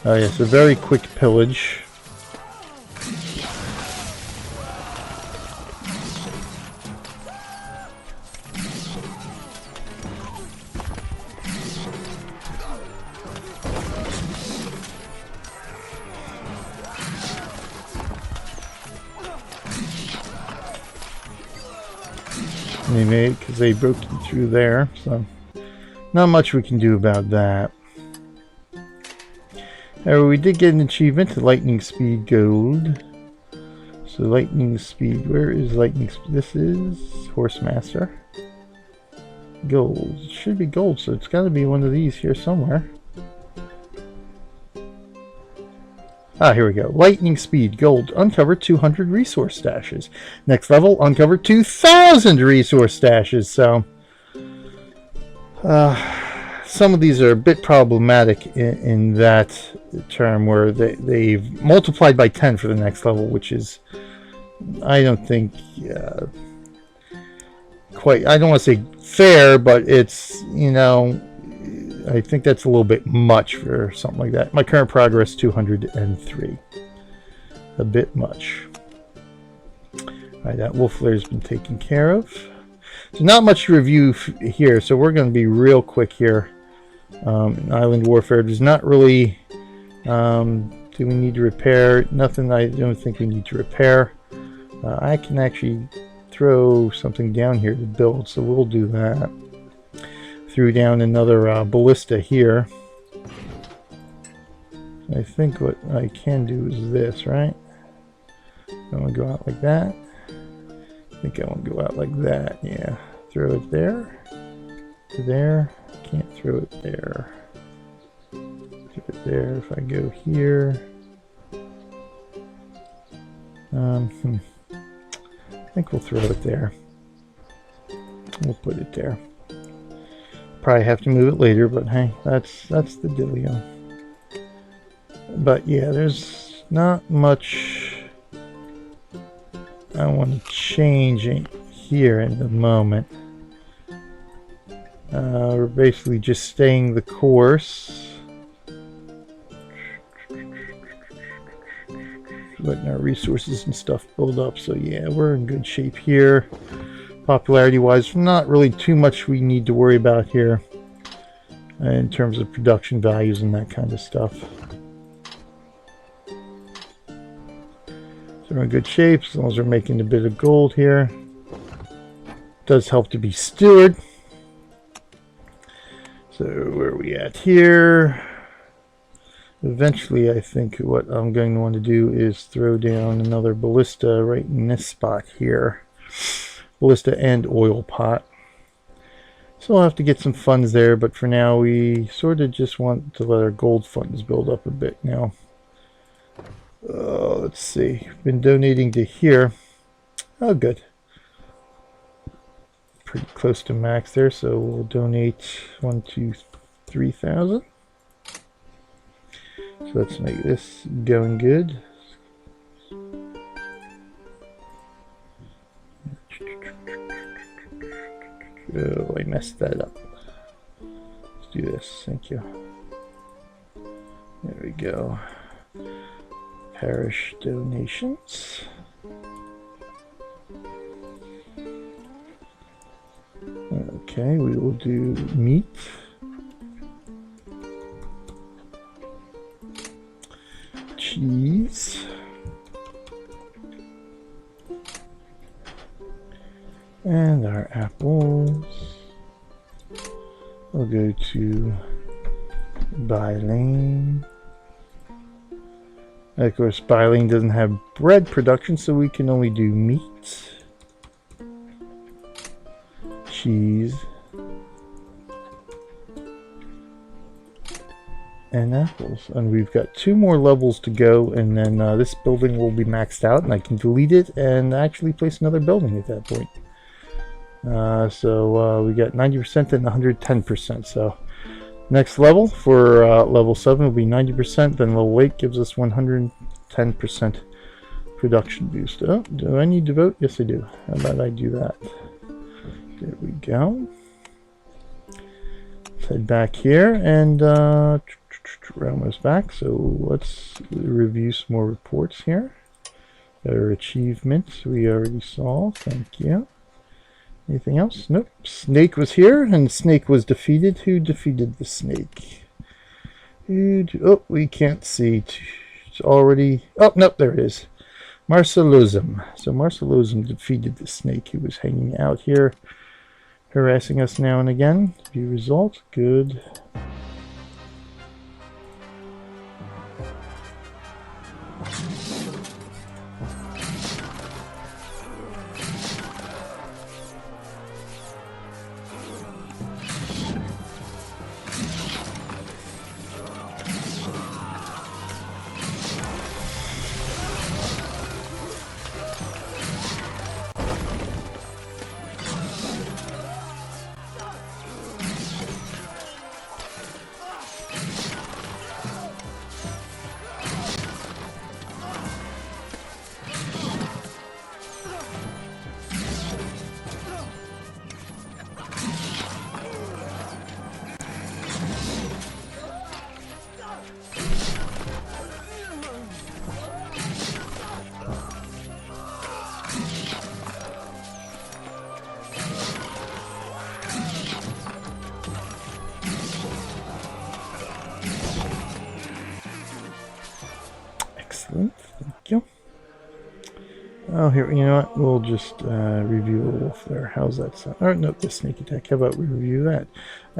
A: Oh yes, a very quick pillage. Anyway, because they broke through there, so not much we can do about that. However, we did get an achievement, lightning speed gold. So lightning speed, where is lightning speed? This is Horsemaster. Gold, it should be gold, so it's got to be one of these here somewhere. Ah, here we go. Lightning speed, gold. Uncover 200 resource stashes. Next level, uncover 2,000 resource stashes. So, some of these are a bit problematic in that term where they've multiplied by 10 for the next level, which is, I don't think, quite, I don't want to say fair, but it's, you know, I think that's a little bit much for something like that. My current progress, 203. A bit much. Alright, that wolf lair's been taken care of. So not much to review here, so we're going to be real quick here. Island Warfare does not really... do we need to repair? Nothing I don't think we need to repair. I can actually throw something down here to build, so we'll do that. Threw down another ballista here. I think what I can do is this, right? I want to go out like that. I think I want to go out like that, yeah. Throw it there. To there. Can't throw it there. Throw it there. If I go here. I think we'll throw it there. We'll put it there. Probably have to move it later, but hey, that's the dealio. But yeah, there's not much I want to change here in the moment. We're basically just staying the course. letting our resources and stuff build up. So yeah, we're in good shape here. Popularity wise, not really too much we need to worry about here in terms of production values and that kind of stuff. So we're in good shape as long as we're making a bit of gold here. Does help to be steward. So where are we at here? Eventually I think what I'm going to want to do is throw down another ballista right in this spot here. Ballista and oil pot. So we'll have to get some funds there, but for now we sort of just want to let our gold funds build up a bit now. Let's see. Been donating to here. Oh, good. Pretty close to max there, so we'll donate 1, 2, 3,000. So let's make this going good. Oh, I messed that up. Let's do this. Thank you. There we go. Parish donations. Okay, we will do meat. Cheese. And our apples. We'll go to Bylane. Of course, Bylane doesn't have bread production, so we can only do meat, cheese, and apples. And we've got 2 more levels to go, and then this building will be maxed out, and I can delete it and actually place another building at that point. So we got 90% and 110%. So next level for level 7 will be 90%. Then level 8 gives us 110% production boost. Oh, do I need to vote? Yes, I do. How about I do that? There we go. Let's head back here, and we're almost back. So let's review some more reports here. Our achievements we already saw. Thank you. Anything else? Nope. Snake was here, and Snake was defeated. Who defeated the Snake? Oh, we can't see. It's already... Oh, nope, there it is. Marcelosm. So Marcelosm defeated the Snake who was hanging out here, harassing us now and again. View results. Good. Excellent, thank you. Oh, here, you know what? We'll just review a wolf there. How's that sound? Oh, no, the sneak attack. How about we review that?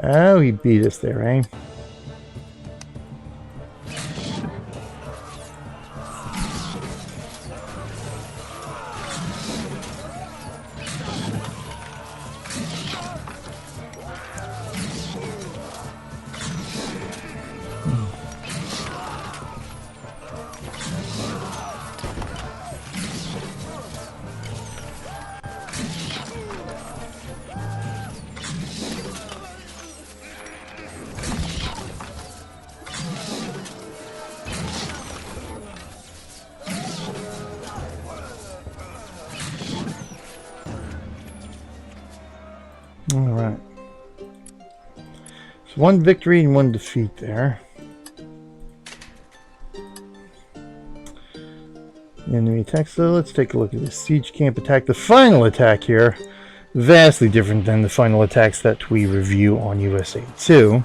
A: Oh, he beat us there, eh? All right. So 1 victory and 1 defeat there. Enemy attack. So let's take a look at this siege camp attack. The final attack here, vastly different than the final attacks that we review on USA 2.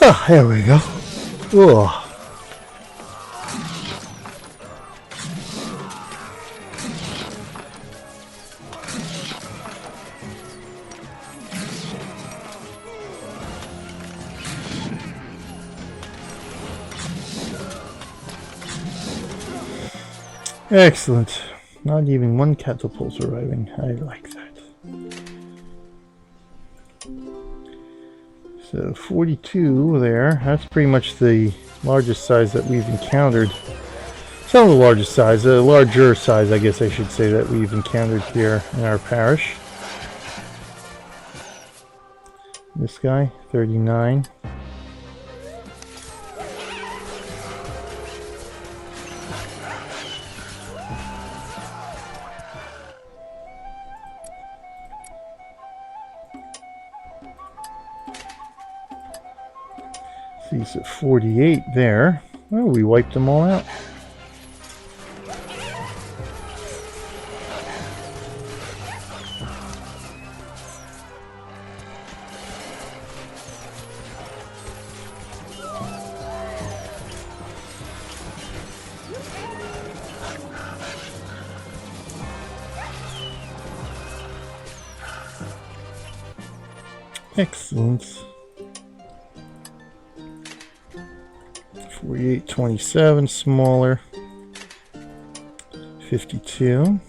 A: Ah, there we go. Whoa. Excellent. Not even one catapult arriving. I like that. So 42 there. That's pretty much the largest size that we've encountered. Some of the largest size, the larger size, I guess I should say, that we've encountered here in our parish. This guy, 39. He's at 48 there. Oh, we wiped them all out. Excellent. 48, 27, smaller. 52.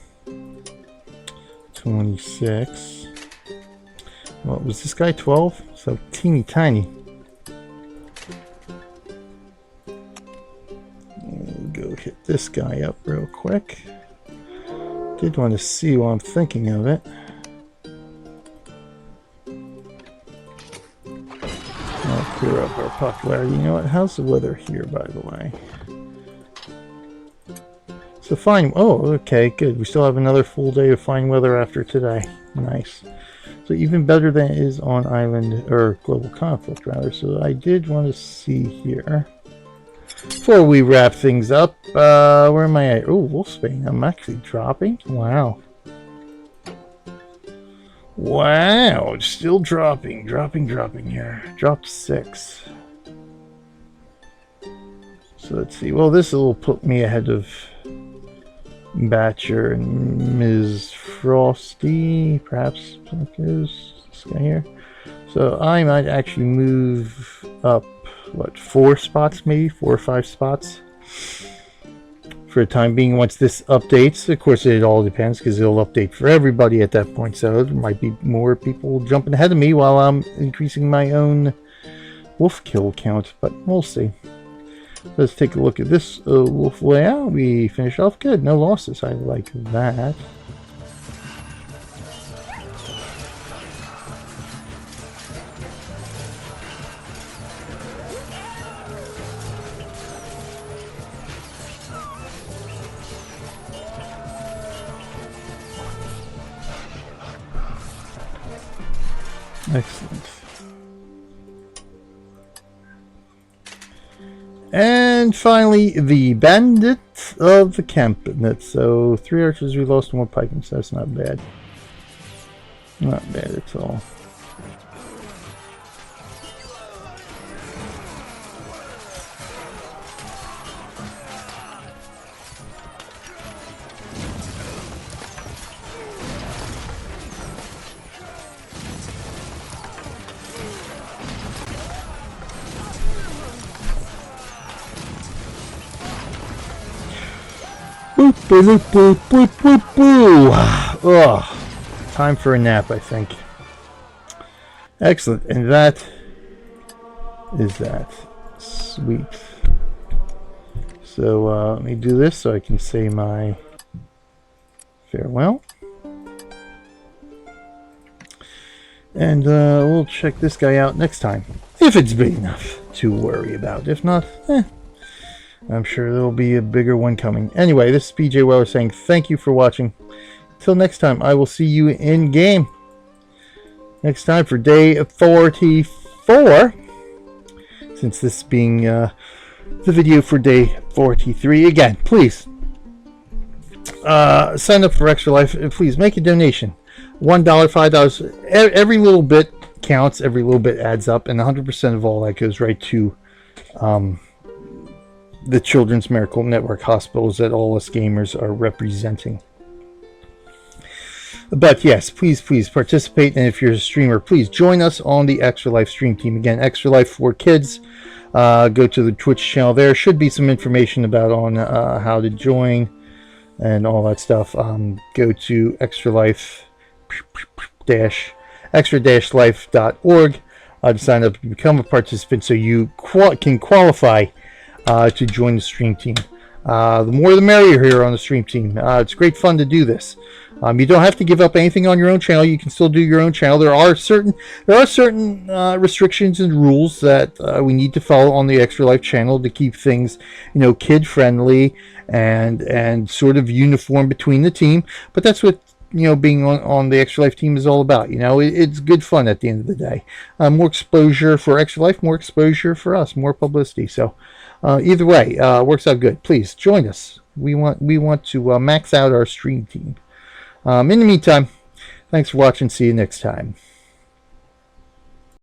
A: 26. What was this guy? 12? So teeny tiny. We'll go hit this guy up real quick. Did want to see while I'm thinking of it. I'll clear up our popularity. You know what? How's the weather here, by the way? So fine. Oh, okay, good. We still have another full day of fine weather after today. Nice. So even better than it is on island, or global conflict, rather. So I did want to see here. Before we wrap things up, where am I at? Oh, Wolfsbane. I'm actually dropping. Wow. Wow, still dropping here. Dropped 6. So let's see. Well, this will put me ahead of Batcher and Ms. Frosty. Perhaps this guy here. So I might actually move up, what, 4 spots maybe? 4 or 5 spots? For the time being, once this updates. Of course, it all depends because it'll update for everybody at that point, so there might be more people jumping ahead of me while I'm increasing my own wolf kill count, but we'll see. Let's take a look at this wolf layout. We finished off good, no losses. I like that. Excellent. And finally, the bandit of the camp. So 3 archers, we lost 1 pikemen, so that's not bad. Not bad at all. Ugh. Time for a nap, I think. Excellent. And that is that. Sweet. So let me do this so I can say my farewell. And we'll check this guy out next time. If it's big enough to worry about. If not, I'm sure there'll be a bigger one coming. Anyway, this is PJ Weller saying thank you for watching. Until next time, I will see you in game. Next time for day 44. Since this being the video for day 43. Again, please sign up for Extra Life. Please make a donation. $1, $5. Every little bit counts. Every little bit adds up. And 100% of all that goes right to the Children's Miracle Network hospitals that all us gamers are representing. But yes, please participate. And if you're a streamer, please join us on the Extra Life stream team. Again, Extra Life for Kids. Go to the Twitch channel. There should be some information about on how to join and all that stuff. Go to extra-life.org to sign up to become a participant so you can qualify to join the stream team. The more the merrier here on the stream team. It's great fun to do this. You don't have to give up anything on your own channel. You can still do your own channel. There are certain restrictions and rules that we need to follow on the Extra Life channel to keep things, kid friendly and sort of uniform between the team. But that's what being on the Extra Life team is all about. It's good fun at the end of the day. More exposure for Extra Life, more exposure for us, more publicity. So either way, works out good. Please join us. We want to max out our stream team. In the meantime, thanks for watching. See you next time.